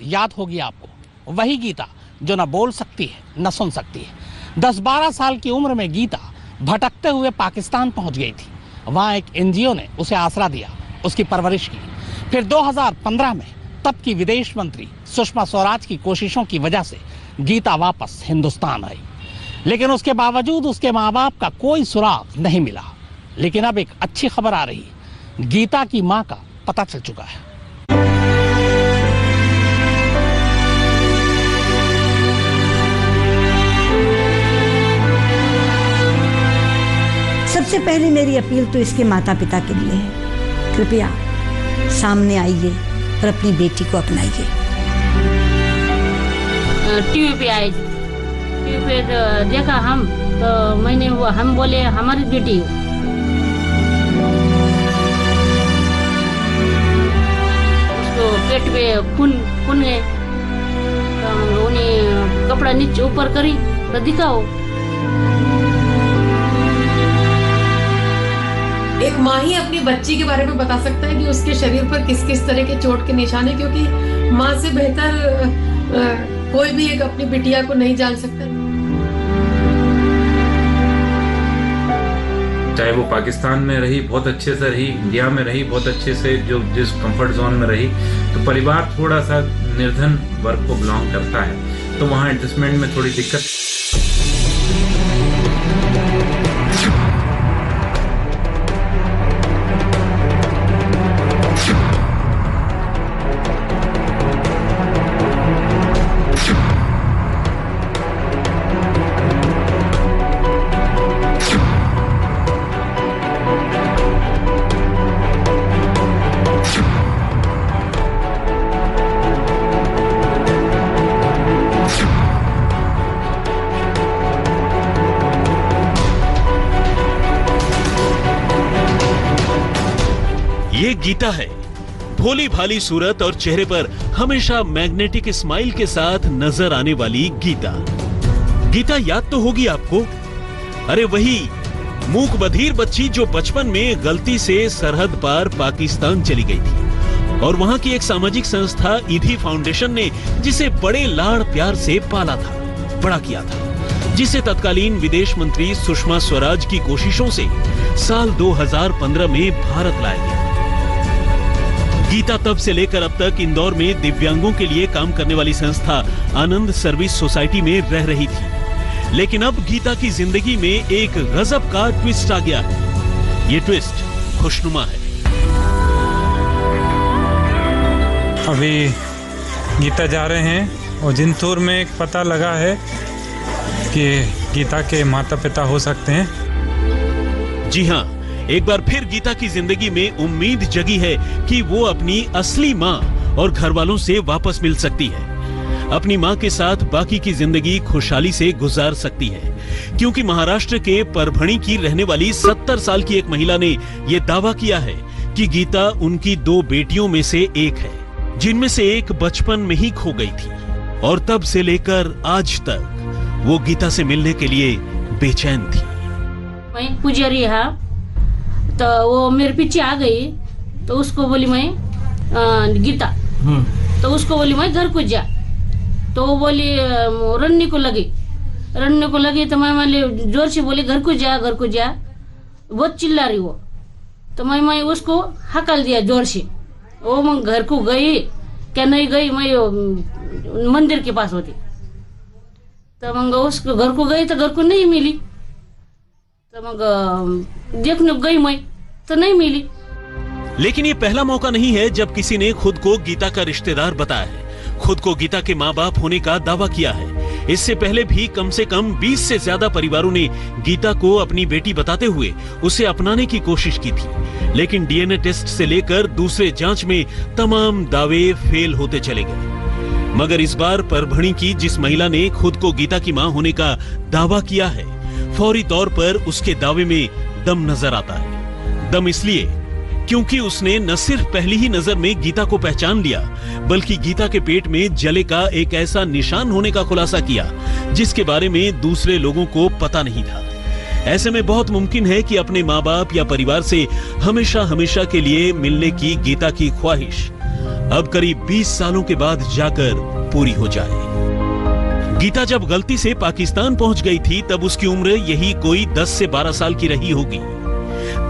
याद होगी आपको, वही गीता जो न बोल सकती है न सुन सकती है। 10-12 साल की उम्र में गीता भटकते हुए पाकिस्तान पहुंच गई थी। वहां एक एनजीओ ने उसे आसरा दिया, उसकी परवरिश की। फिर 2015 में तब की विदेश मंत्री सुषमा स्वराज की कोशिशों की वजह से गीता वापस हिंदुस्तान आई, लेकिन उसके बावजूद उसके माँ बाप का कोई सुराग नहीं मिला। लेकिन अब एक अच्छी खबर आ रही है, गीता की माँ का पता चल चुका है। सबसे पहले मेरी अपील तो इसके माता पिता के लिए है, कृपया सामने आइए और अपनी बेटी को अपनाइए। टीवी पे आए, टीवी पे देखा हम, तो मैंने वो हम बोले हमारी बेटी हो। उसको पेट पे खून है, तो उन्हें कपड़ा नीचे ऊपर करी तो दिखाओ। एक माँ ही अपनी बच्ची के बारे में बता सकता है कि उसके शरीर पर किस किस तरह के चोट के निशान है, क्योंकि माँ से बेहतर कोई भी एक अपनी बिटिया को नहीं जान सकता। चाहे वो पाकिस्तान में रही बहुत अच्छे से रही, इंडिया में रही बहुत अच्छे से, जो जिस कंफर्ट जोन में रही, तो परिवार थोड़ा सा निर्धन वर्ग को बिलोंग करता है, तो वहाँ एडजस्टमेंट में थोड़ी दिक्कत। ये गीता है, भोली भाली सूरत और चेहरे पर हमेशा मैग्नेटिक स्माइल के साथ नजर आने वाली गीता। गीता याद तो होगी आपको, अरे वही मूक बधिर बच्ची जो बचपन में गलती से सरहद पार पाकिस्तान चली गई थी और वहां की एक सामाजिक संस्था ईधी फाउंडेशन ने जिसे बड़े लाड़ प्यार से पाला था, बड़ा किया था, जिसे तत्कालीन विदेश मंत्री सुषमा स्वराज की कोशिशों से साल 2015 में भारत लाया गया। गीता तब से लेकर अब तक इंदौर में दिव्यांगों के लिए काम करने वाली संस्था आनंद सर्विस सोसाइटी में रह रही थी। लेकिन अब गीता की जिंदगी में एक गजब का ट्विस्ट आ गया है। ये ट्विस्ट खुशनुमा है। अभी गीता जा रहे हैं और जिंतूर में एक पता लगा है कि गीता के माता पिता हो सकते हैं। जी हाँ, एक बार फिर गीता की जिंदगी में उम्मीद जगी है कि वो अपनी असली माँ और घर वालों से वापस मिल सकती है, अपनी माँ के साथ बाकी की जिंदगी खुशहाली से गुजार सकती है। क्योंकि महाराष्ट्र के परभणी की रहने वाली 70 साल की एक महिला ने यह दावा किया है कि गीता उनकी 2 बेटियों में से एक है, जिनमें से एक बचपन में ही खो गई थी और तब से लेकर आज तक वो गीता से मिलने के लिए बेचैन थी। मैं पुजारी है, तो वो मेरे पीछे आ गई, तो उसको बोली मैं गीता, तो उसको बोली मैं घर को जा, तो वो बोली रन्नी को लगी, तो मैं जोर से बोली घर को जा, बहुत चिल्ला रही वो, तो मैं उसको हकल दिया जोर से। वो मैं घर को गई क्या नहीं गई, मैं मंदिर के पास होती, तो मैं उसको घर को गई तो घर को नहीं मिली, तो मैं देखने गई मैं तो नहीं मिली। लेकिन ये पहला मौका नहीं है जब किसी ने खुद को गीता का रिश्तेदार बताया है, खुद को गीता के माँ बाप होने का दावा किया है। इससे पहले भी कम से कम 20 से ज्यादा परिवारों ने गीता को अपनी बेटी बताते हुए उसे अपनाने की कोशिश की थी, लेकिन डीएनए टेस्ट से लेकर दूसरे जांच में तमाम दावे फेल होते चले गए। मगर इस बार परभणी की जिस महिला ने खुद को गीता की माँ होने का दावा किया है, फौरी तौर पर उसके दावे में दम नजर आता है। दम इसलिए क्योंकि उसने न सिर्फ पहली ही नजर में गीता को पहचान लिया, बल्कि गीता के पेट में जले का एक ऐसा निशान होने का खुलासा किया जिसके बारे में दूसरे लोगों को पता नहीं था। ऐसे में बहुत मुमकिन है कि अपने माँ बाप या परिवार से हमेशा हमेशा के लिए मिलने की गीता की ख्वाहिश अब करीब 20 सालों के बाद जाकर पूरी हो जाए। गीता जब गलती से पाकिस्तान पहुंच गई थी तब उसकी उम्र यही कोई 10 से 12 साल की रही होगी।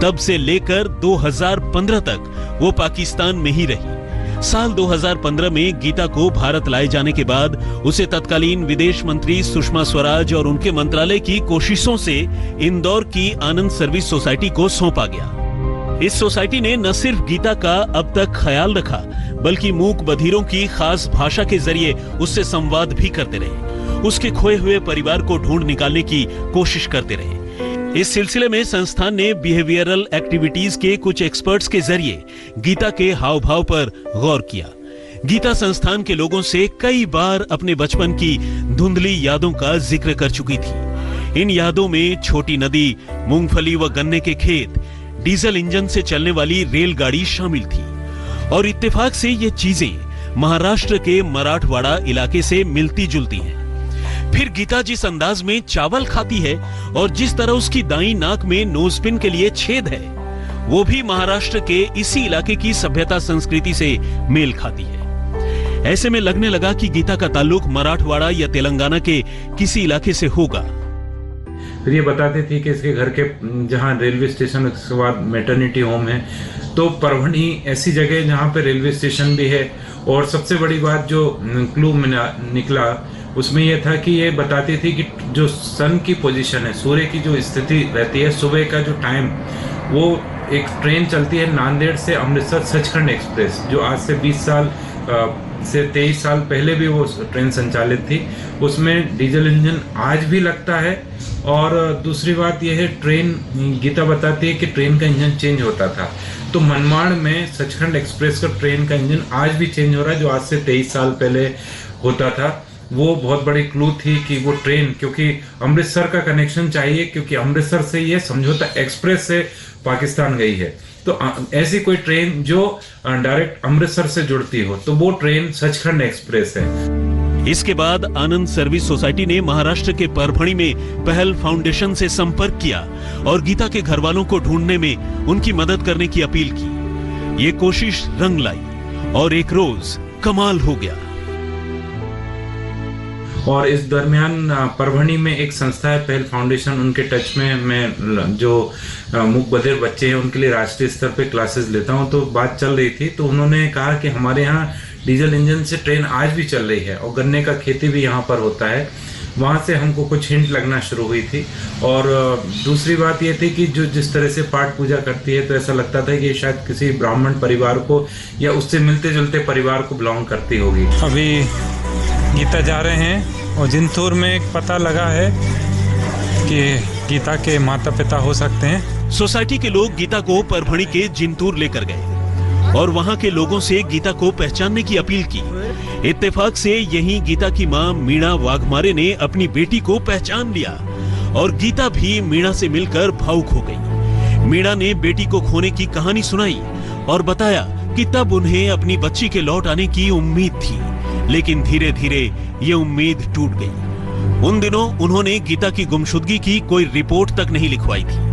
तब से लेकर 2015 तक वो पाकिस्तान में ही रही। साल 2015 में गीता को भारत लाए जाने के बाद उसे तत्कालीन विदेश मंत्री सुषमा स्वराज और उनके मंत्रालय की कोशिशों से इंदौर की आनंद सर्विस सोसाइटी को सौंपा गया। इस सोसाइटी ने न सिर्फ गीता का अब तक ख्याल रखा बल्कि मूक बधिरों की खास भाषा के जरिए उससे संवाद भी करते रहे, उसके खोए हुए परिवार को ढूंढ निकालने की कोशिश करते रहे। इस सिलसिले में संस्थान ने बिहेवियरल एक्टिविटीज के कुछ एक्सपर्ट्स के जरिए गीता के हाव भाव पर गौर किया। गीता संस्थान के लोगों से कई बार अपने बचपन की धुंधली यादों का जिक्र कर चुकी थी। इन यादों में छोटी नदी, मूंगफली व गन्ने के खेत, डीजल इंजन से चलने वाली रेलगाड़ी शामिल थी। और इत्तेफाक से ये चीजें महाराष्ट्र के मराठवाड़ा इलाके से मिलती जुलती हैं। फिर गीता जिस अंदाज में चावल खाती है और जिस तरह उसकी दाईं नाक में नोजपिन के लिए छेद है, वो भी महाराष्ट्र के इसी इलाके की सभ्यता संस्कृति से मेल खाती है। ऐसे में लगने लगा कि गीता का ताल्लुक मराठवाड़ा या तेलंगाना के किसी इलाके से होगा। फिर ये बताते थे कि इसके घर के जहाँ रेलवे स्टेशन, उसके बाद मैटरनिटी होम है, तो परभणी ऐसी जगह है जहाँ पे रेलवे स्टेशन भी है। और सबसे बड़ी बात जो क्लू निकला उसमें यह था कि ये बताती थी कि जो सन की पोजीशन है, सूर्य की जो स्थिति रहती है, सुबह का जो टाइम, वो एक ट्रेन चलती है नांदेड़ से अमृतसर सचखंड एक्सप्रेस, जो आज से 20 साल से 23 साल पहले भी वो ट्रेन संचालित थी। उसमें डीजल इंजन आज भी लगता है। और दूसरी बात यह है, ट्रेन, गीता बताती है कि ट्रेन का इंजन चेंज होता था। तो मनमाड़ में सचखंड एक्सप्रेस का ट्रेन का इंजन आज भी चेंज हो रहा है, जो आज से 23 साल पहले होता था। वो बहुत बड़ी क्लू थी कि वो ट्रेन, क्योंकि अमृतसर का कनेक्शन चाहिए, क्योंकि अमृतसर से ये समझौता एक्सप्रेस से पाकिस्तान गई है। तो ऐसी कोई ट्रेन जो डायरेक्ट अमृतसर से जुड़ती हो, तो वो ट्रेन सचखंड एक्सप्रेस है। इसके बाद आनंद सर्विस सोसाइटी ने महाराष्ट्र के परभणी में पहल फाउंडेशन से संपर्क किया और गीता के घर वालों को ढूंढने में उनकी मदद करने की अपील की। ये कोशिश रंग लाई और एक रोज कमाल हो गया। और इस दरमियान परभणी में एक संस्था है पहल फाउंडेशन, उनके टच में मैं जो मूक बधिर बच्चे हैं उनके लिए राष्ट्रीय स्तर पे क्लासेस लेता हूं। तो बात चल रही थी, तो उन्होंने कहा कि हमारे यहाँ डीजल इंजन से ट्रेन आज भी चल रही है और गन्ने का खेती भी यहाँ पर होता है। वहाँ से हमको कुछ हिंट लगना शुरू हुई थी। और दूसरी बात ये थी कि जो जिस तरह से पाठ पूजा करती है, तो ऐसा लगता था कि शायद किसी ब्राह्मण परिवार को या उससे मिलते जुलते परिवार को बिलोंग करती होगी। अभी गीता जा रहे हैं और जिंतूर में एक पता लगा है कि गीता के माता पिता हो सकते हैं। सोसाइटी के लोग गीता को परभणी के जिंतूर लेकर गए और वहां के लोगों से गीता को पहचानने की अपील की। इत्तेफाक से यहीं गीता की मां मीणा वाघमारे ने अपनी बेटी को पहचान लिया और गीता भी मीणा से मिलकर भावुक हो गई। मीणा ने बेटी को खोने की कहानी सुनाई और बताया कि तब उन्हें अपनी बच्ची के लौट आने की उम्मीद थी, लेकिन धीरे धीरे ये उम्मीद टूट गई। उन दिनों उन्होंने गीता की गुमशुदगी की कोई रिपोर्ट तक नहीं लिखवाई थी।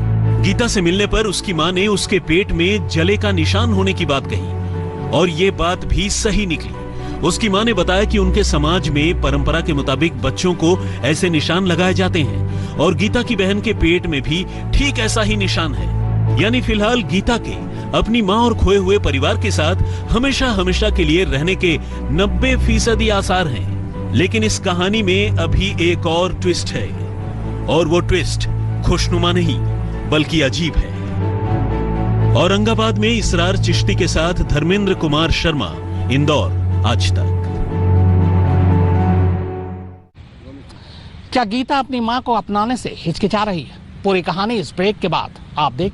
गीता से मिलने पर उसकी मां ने उसके पेट में जले का निशान होने की बात कही और ये बात भी सही निकली। उसकी मां ने बताया कि उनके समाज में परंपरा के मुताबिक बच्चों को ऐसे निशान लगाए जाते हैं और गीता की बहन के पेट में भी ठीक ऐसा ही निशान है। यानी फिलहाल गीता के अपनी मां और खोए हुए परिवार के साथ हमेशा हमेशा के लिए रहने के 90% आसार हैं। लेकिन इस कहानी में अभी एक और ट्विस्ट है और वो ट्विस्ट खुशनुमा नहीं बल्कि अजीब है। औरंगाबाद में इसरार चिश्ती के साथ धर्मेंद्र कुमार शर्मा, इंदौर, आज तक। क्या गीता अपनी मां को अपनाने से हिचकिचा रही है? पूरी कहानी इस ब्रेक के बाद आप देख